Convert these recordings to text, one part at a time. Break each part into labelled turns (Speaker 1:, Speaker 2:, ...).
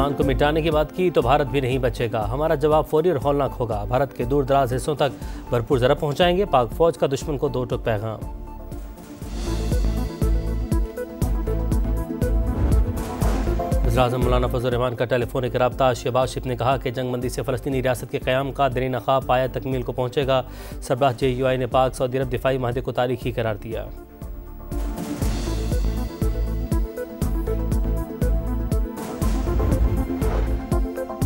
Speaker 1: पाकिस्तान को मिटाने की बात की तो भारत भी नहीं बचेगा। हमारा जवाब फौरी और हौलनाक होगा। भारत के दूर दराज हिस्सों तक भरपूर ज़रब पहुंचाएंगे। पाक फौज का दुश्मन को दो टुक पैगाम। वज़ीर-ए-आज़म मौलाना फजल रहमान का टेलीफोनिक रब्ता। शहबाज शरीफ ने कहा कि जंगबंदी से फ़लस्तीनी रियासत के क़याम का दरीन ख्वाब पाया तकमील को पहुंचेगा। सरबराह JUI ने पाक सऊदी अरब दिफाई माहदे को तारीखी करार दिया।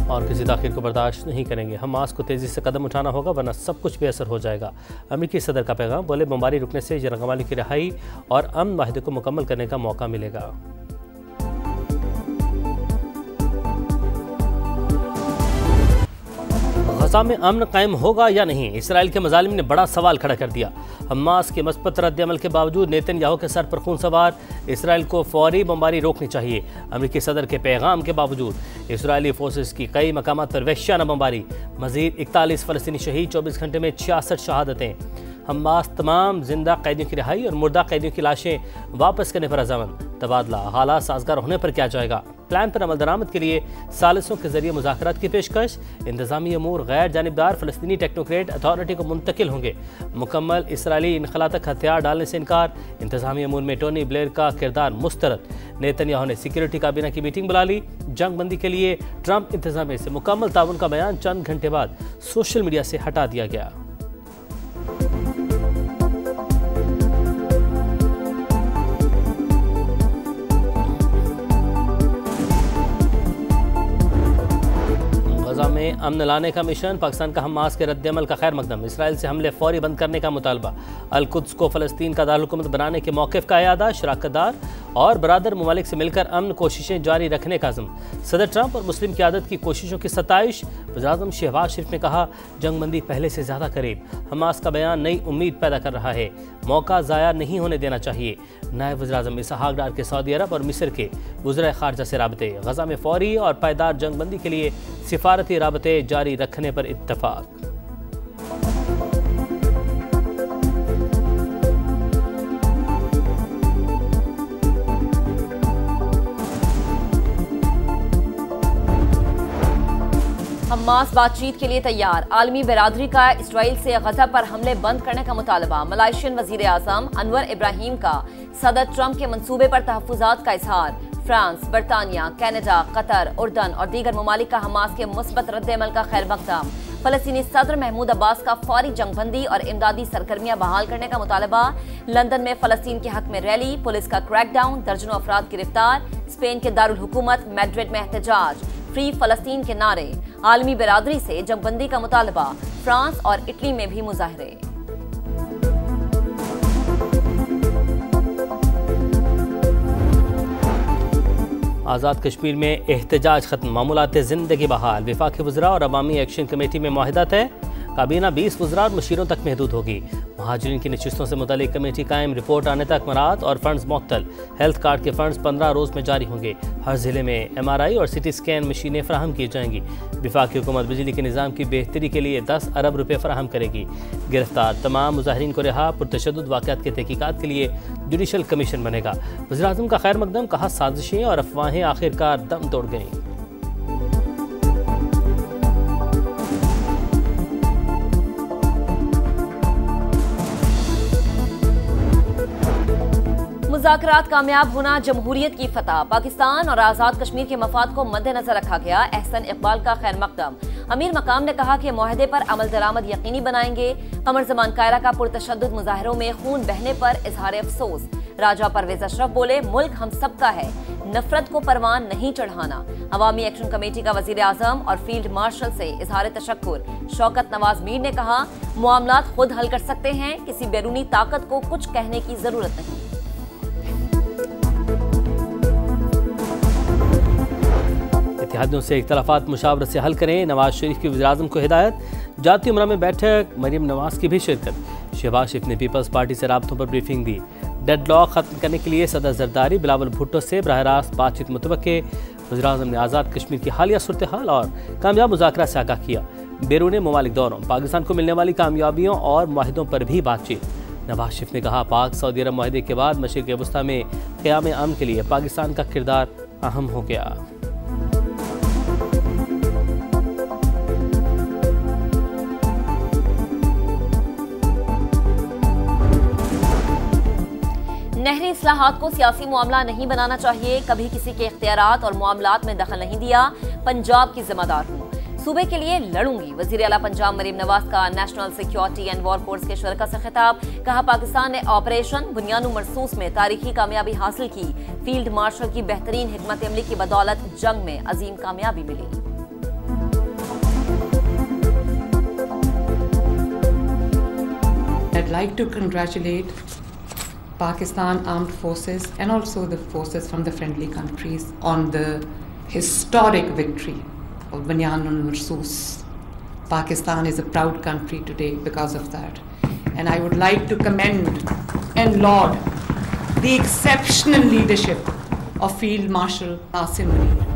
Speaker 1: और किसी ताख़ीर को बर्दाश्त नहीं करेंगे। हमास को तेज़ी से कदम उठाना होगा वरना सब कुछ बेअसर हो जाएगा। अमेरिकी सदर का पैगाम। बोले बमबारी रुकने से यरगमाली की रिहाई और अमन माहदे को मुकम्मल करने का मौका मिलेगा। गज़ा में अमन कायम होगा या नहीं, इसराइल के मज़ालिम ने बड़ा सवाल खड़ा कर दिया। हमास के मस्बत रद्द-ए-अमल के बावजूद नेतन्याहू के सर पर खून सवार। इसराइल को फौरी बमबारी रोकनी चाहिए। अमेरिकी सदर के पैगाम के बावजूद इसराइली फोर्सेस की कई मकामात पर वहशियाना बमबारी। मज़ीद 41 फ़लस्तीनी शहीद, 24 घंटे में 66 शहादतें। हमास तमाम जिंदा कैदियों की रिहाई और मुर्दा कैदियों की लाशें वापस करने पर अज़मन। तबादला हालात साजगार होने पर क्या जाएगा। प्लान पर अमल दरामद के लिए सालिसों के जरिए मुज़ाकरात की पेशकश। इंतज़ामी अमूर गैर जानिबदार फ़लस्तीनी टेक्नोक्रेट अथॉरिटी को मुंतकिल होंगे। मुकम्मल इसराइली इनखला तक हथियार डालने से इनकार। इंतज़ामी अमूर में टोनी ब्लेयर का किरदार मुस्तरद। नेतन्याहू ने सिक्योरिटी काबीना की मीटिंग बुला ली। जंग बंदी के लिए ट्रंप इंतज़ामिया से मुकम्मल ताउन का बयान चंद घंटे बाद सोशल मीडिया से हटा दिया गया। में अमन लाने का मिशन। पाकिस्तान का हमास के रद्द-ए-अमल का खैर मकदम। इसराइल से हमले फौरी बंद करने का मुतालबा। अल-कुद्स को फ़लस्तीन का दारुल-हुकूमत बनाने के मौक़िफ़ का इयादा। शराकतदार और बरादर ममालिक से मिलकर अमन कोशिशें जारी रखने का अज़्म। सदर ट्रंप और मुस्लिम क़यादत की कोशिशों की सताइश। वज़ीर-ए-आज़म शहबाज शरीफ ने कहा जंगबंदी पहले से ज़्यादा करीब। हमास का बयान नई उम्मीद पैदा कर रहा है। मौका ज़ाया नहीं होने देना चाहिए। नायब वज़ीर-ए-आज़म इसहाक़ डार के सऊदी अरब और मिस्र के वज़ीर ख़ारजा से राबते। गज़ा में फौरी और पायदार जंगबंदी के लिए सिफारती राबते जारी रखने पर इत्तफ़ाक़।
Speaker 2: हमास बातचीत के लिए तैयार। आलमी बिरादरी का इसराइल से गजा पर हमले बंद करने का मुतालबा। मलाइशियन वजीर आज़म अनवर इब्राहिम का सदर ट्रंप के मंसूबे पर तहफ़्फ़ुज़ात का इज़हार। फ्रांस, बरतानिया, कनाडा, कतर, उर्दन और दीगर ममालिक का हमास के मुस्बत रद्द-ए-अमल का खैर मकदम। फ़लस्तीनी सदर महमूद अब्बास का फौरी जंगबंदी और इमदादी सरगर्मियां बहाल करने का मुतालबा। लंदन में फ़लस्तीन के हक में रैली, पुलिस का क्रैकडाउन, दर्जनों अफराद गिरफ्तार। स्पेन के दारुल हुकूमत मैड्रिड में एहतजाज, फ्री फ़लस्तीन के नारे। आलमी बिरादरी से जंगबंदी का मुतालबा। फ्रांस और इटली में भी मुजाहरे।
Speaker 1: आज़ाद कश्मीर में एहतजाज खत्म, मामूलात ज़िंदगी बहाल। वफाकी वज़रा और अवामी एक्शन कमेटी में मुआहिदा तय। काबीना 20 वज़रा और मशीरों तक महदूद होगी। महाजरीन की नशिस्तों से मुतालिक कमेटी कायम। रिपोर्ट आने तक मराहत और फंड्स मुअत्तल। हेल्थ कार्ड के फंड्स 15 रोज़ में जारी होंगे। हर ज़िले में MRI और CT स्कैन मशीनें फराहम की जाएंगी। वफाकी हुकूमत बिजली के निज़ाम की बेहतरी के लिए 10 अरब रुपये फराहम करेगी। गिरफ्तार तमाम मुजाहिरीन को रिहा। पुरतशद्दुद वाक़यात के तहकीकात के लिए जुडिशल कमीशन बनेगा। वज़ीर-ए-आज़म का खैर मकदम। कहा साजिशें और अफवाहें आखिरकार दम तोड़ गईं।
Speaker 2: मुज़ाकरात कामयाब होना जमहूरियत की फतह। पाकिस्तान और आज़ाद कश्मीर के मफाद को मद्देनजर रखा गया। एहसन इकबाल का खैर मकदम। अमीर मकाम ने कहा कि मुआहदे पर अमल दरामद यकीनी बनाएंगे। कमर ज़मान कायरा का पुरतशद्दुद मुजाहिरों में खून बहने पर इजहार अफसोस। राजा परवेज अशरफ बोले मुल्क हम सबका है, नफरत को परवान नहीं चढ़ाना। अवामी एक्शन कमेटी का वजीर आज़म और फील्ड मार्शल से इजहार तशक्कुर। शौकत नवाज मीर ने कहा मामलात खुद हल कर सकते हैं, किसी बैरूनी ताकत को कुछ कहने की जरूरत नहीं।
Speaker 1: इत्तेहादियों से इख्तलाफात मुशावरत से हल करें। नवाज शरीफ की वज़ीर-ए-आज़म को हिदायत। जाती उमरा में बैठक, मरीम नवाज की भी शिरकत। शहबाज शरीफ ने पीपल्स पार्टी से राब्तों पर ब्रीफिंग दी। डेडलॉक खत्म करने के लिए सदर जरदारी बिलावल भुट्टो से बराह रास्त बातचीत मुतवक्के। वज़ीर-ए-आज़म ने आज़ाद कश्मीर की हालिया सूरत हाल और कामयाब मुज़ाकरा से आगाह किया। बैरून ममालिक दौरों, पाकिस्तान को मिलने वाली कामयाबियों और मुआहिदों पर भी बातचीत। नवाज शरीफ ने कहा पाक सऊदी अरब मुआहिदे के बाद मशरिक़ वस्ता में क़याम अमन के लिए पाकिस्तान का किरदार अहम हो गया।
Speaker 2: नहरी इस्लाहात को सियासी मामला नहीं बनाना चाहिए, कभी किसी के इख्तियारात और मामलात में दखल नहीं दिया, पंजाब की जिम्मेदार हूँ, सूबे के लिए लड़ूंगी। वजीर आला पंजाब मरीम नवाज का national security and war force के शरका से खिताब। कहा, पाकिस्तान ने ऑपरेशन बुनियानु मरसूस में तारीखी कामयाबी हासिल की, फील्ड मार्शल की बेहतरीन हिकमत अमली की बदौलत जंग में अजीम कामयाबी मिली।
Speaker 3: I'd like to congratulate Pakistan Armed Forces and also the forces from the friendly countries on the historic victory of Bunyan al-Marsus. Pakistan is a proud country today because of that. And I would like to commend and laud the exceptional leadership of Field Marshal Qasim Munir.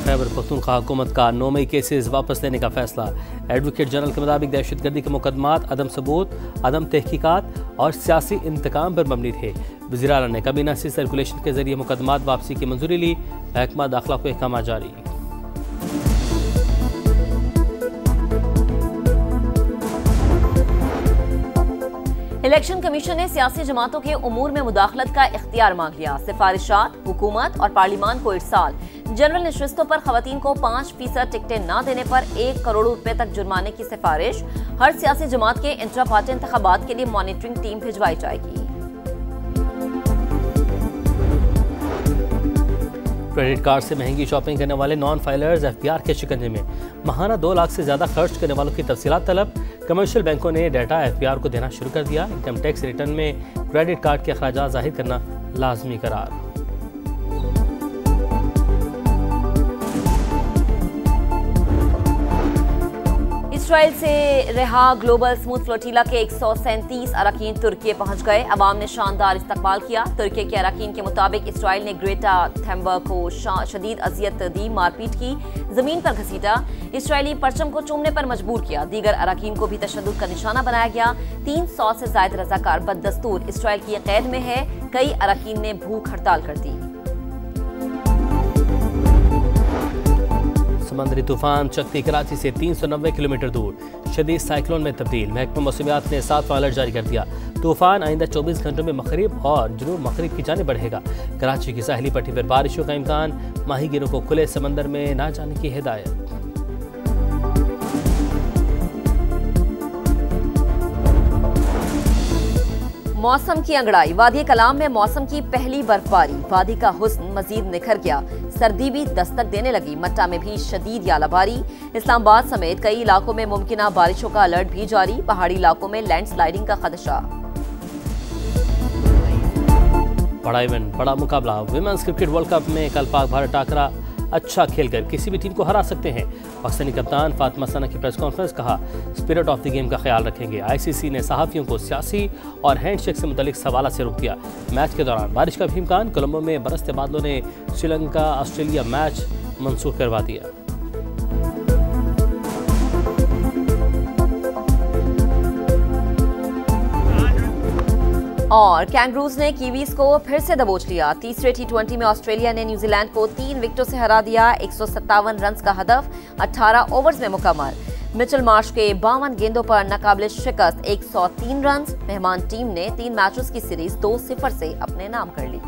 Speaker 1: Khyber Pakhtunkhwa हुकूमत का 9 मई cases वापस लेने का फैसला। Advocate general के मुताबिक दहशतगर्दी के मुकदमात अदम सबूत, अदम तहकीकात और सियासी इंतकाम पर मबनी थे। वज़ीर आला ने काबीना से सर्कुलेशन के जरिए मुकदमात वापसी की मंजूरी ली। महकमा दाखिला को अहकाम जारी।
Speaker 2: इलेक्शन कमीशन ने सियासी जमातों के उमूर में मुदाखलत का इख्तियार मांग लिया। सिफारिशात हुकूमत और पार्लिमान को इरसाल। जनरल नशस्तों पर खवातीन को 5% टिकटें न देने पर 1 करोड़ रुपए तक जुर्माने की सिफारिश। हर सियासी जमात के इंट्रा पार्टी इंतखाबात के लिए मॉनिटरिंग टीम भिजवाई जाएगी।
Speaker 1: क्रेडिट कार्ड से महंगी शॉपिंग करने वाले नॉन फाइलर्स एफबीआर के शिकंजे में। माहाना 2 लाख से ज्यादा खर्च करने वालों की तफसीलात तलब। कमर्शियल बैंकों ने डाटा एफबीआर को देना शुरू कर दिया। इनकम टैक्स रिटर्न में क्रेडिट कार्ड के अखराजात जाहिर करना लाजमी करार।
Speaker 2: इसराइल से रिहा ग्लोबल स्मूथ फ्लोटीला के 137 अरकान तुर्की पहुंच गए। अवाम ने शानदार इस्तकबाल किया। तुर्की के अरकान के मुताबिक इसराइल ने ग्रेटा थैम्बर्ग को शदीद अजियत दी, मारपीट की, जमीन पर घसीटा, इसराइली परचम को चूमने पर मजबूर किया। दीगर अरकान को भी तशद्दुद का निशाना बनाया गया। 300 से ज्यादा रजाकार बददस्तूर इसराइल की कैद में है। कई अरकान ने भूख हड़ताल कर दी।
Speaker 1: समंदरी तूफान चकती कराची से 390 किलोमीटर दूर शदीद साइक्लोन में तब्दील। महकमा मौसमियात ने 7वां अलर्ट जारी कर दिया। तूफान आइंदा 24 घंटों में मगरिब और जुनूब मगरिब की जाने बढ़ेगा। कराची की साहिली पट्टी पर बारिशों का इम्कान। माहीगीरों को खुले समंदर में ना जाने की हिदायत।
Speaker 2: मौसम की अंगड़ाई। वादी कलाम में मौसम की पहली बर्फबारी। वादी का हुस्न मजीद निखर गया। सर्दी भी दस्तक देने लगी। मट्टा में भी शदीद यालाबारी। इस्लामाबाद समेत कई इलाकों में मुमकिना बारिशों का अलर्ट भी जारी। पहाड़ी इलाकों में लैंडस्लाइडिंग का खदशा।
Speaker 1: बड़ा इवेंट, बड़ा मुकाबला। विमेंस क्रिकेट वर्ल्ड कप में कल पाक भारत टाकरा अच्छा खेलकर किसी भी टीम को हरा सकते हैं। पाकिस्तानी कप्तान फातिमा सना की प्रेस कॉन्फ्रेंस। कहा, स्पिरिट ऑफ द गेम का ख्याल रखेंगे। आईसीसी ने सहाफ़ियों को सियासी और हैंडशेक से मुतल्लिक सवाल से रोक दिया। मैच के दौरान बारिश का भी इम्कान। कोलंबो में बरसते बादलों ने श्रीलंका ऑस्ट्रेलिया मैच मंसूख करवा दिया।
Speaker 2: और कैंगरूज ने कीवीज को फिर से दबोच लिया। तीसरे T20 में ऑस्ट्रेलिया ने न्यूजीलैंड को 3 विकेटों से हरा दिया। 157 रन का हदफ 18 ओवर्स में मुकम्मल। मिचेल मार्श के 52 गेंदों पर नाकाबिल शिकस्त 103 रन। मेहमान टीम ने 3 मैचों की सीरीज 2-0 से अपने नाम कर ली।